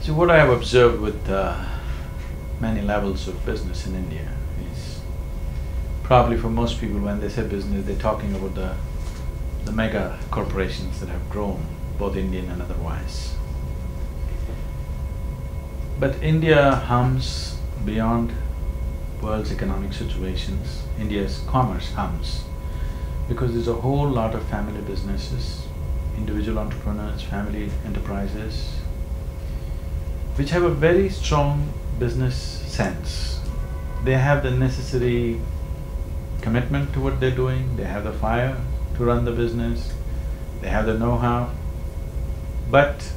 So what I have observed with many levels of business in India is, probably for most people when they say business, they're talking about the mega corporations that have grown, both Indian and otherwise. But India hums beyond world's economic situations. India's commerce hums because there's a whole lot of family businesses, individual entrepreneurs, family enterprises, which have a very strong business sense. They have the necessary commitment to what they're doing, they have the fire to run the business, they have the know-how, but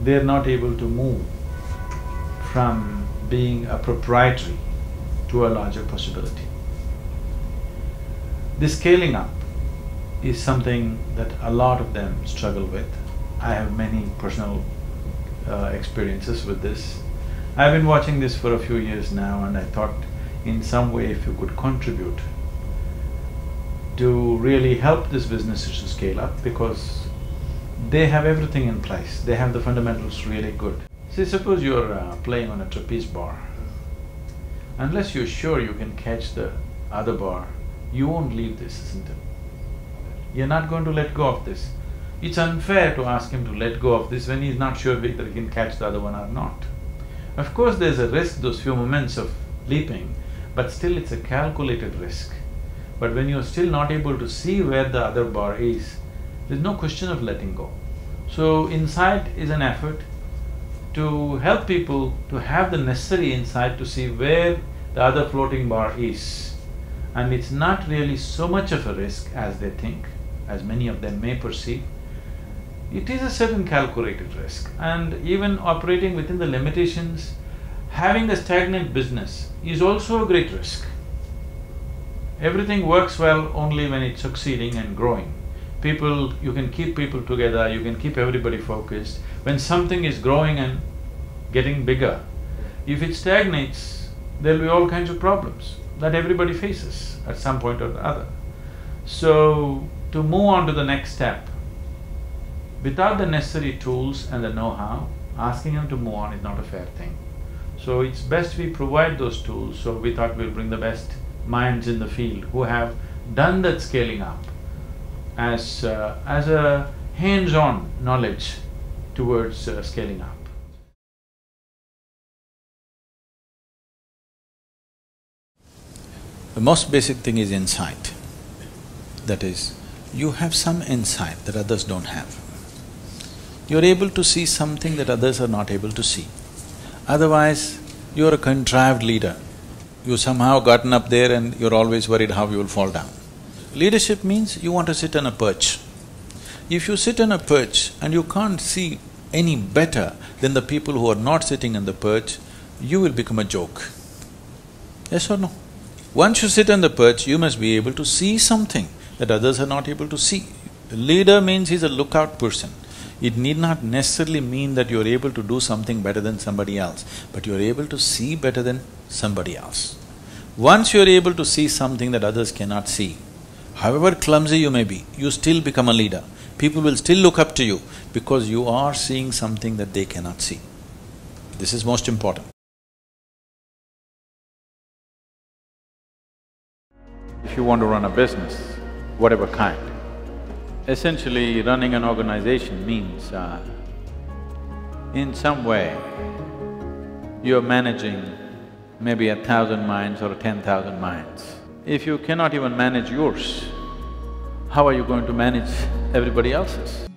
they're not able to move from being a proprietary to a larger possibility. This scaling up is something that a lot of them struggle with. I have many personal experiences with this. I've been watching this for a few years now, and I thought in some way if you could contribute to really help these businesses to scale up, because they have everything in place, they have the fundamentals really good. See, suppose you're playing on a trapeze bar. Unless you're sure you can catch the other bar, you won't leave this, isn't it? You're not going to let go of this. It's unfair to ask him to let go of this when he's not sure whether he can catch the other one or not. Of course there's a risk, those few moments of leaping, but still it's a calculated risk. But when you're still not able to see where the other bar is, there's no question of letting go. So insight is an effort to help people to have the necessary insight to see where the other floating bar is. And it's not really so much of a risk as they think, as many of them may perceive. It is a certain calculated risk, and even operating within the limitations, having a stagnant business is also a great risk. Everything works well only when it's succeeding and growing. People… you can keep people together, you can keep everybody focused. When something is growing and getting bigger, if it stagnates, there'll be all kinds of problems that everybody faces at some point or the other. So, to move on to the next step, without the necessary tools and the know-how, asking them to move on is not a fair thing. So it's best we provide those tools, so we thought we'll bring the best minds in the field who have done that scaling up as a hands-on knowledge towards scaling up. The most basic thing is insight. That is, you have some insight that others don't have. You're able to see something that others are not able to see. Otherwise, you're a contrived leader. You've somehow gotten up there and you're always worried how you will fall down. Leadership means you want to sit on a perch. If you sit on a perch and you can't see any better than the people who are not sitting on the perch, you will become a joke. Yes or no? Once you sit on the perch, you must be able to see something that others are not able to see. A leader means he's a lookout person. It need not necessarily mean that you're able to do something better than somebody else, but you're able to see better than somebody else. Once you're able to see something that others cannot see, however clumsy you may be, you still become a leader. People will still look up to you because you are seeing something that they cannot see. This is most important. If you want to run a business, whatever kind, essentially running an organization means in some way you're managing maybe 1,000 minds or 10,000 minds. If you cannot even manage yours, how are you going to manage everybody else's?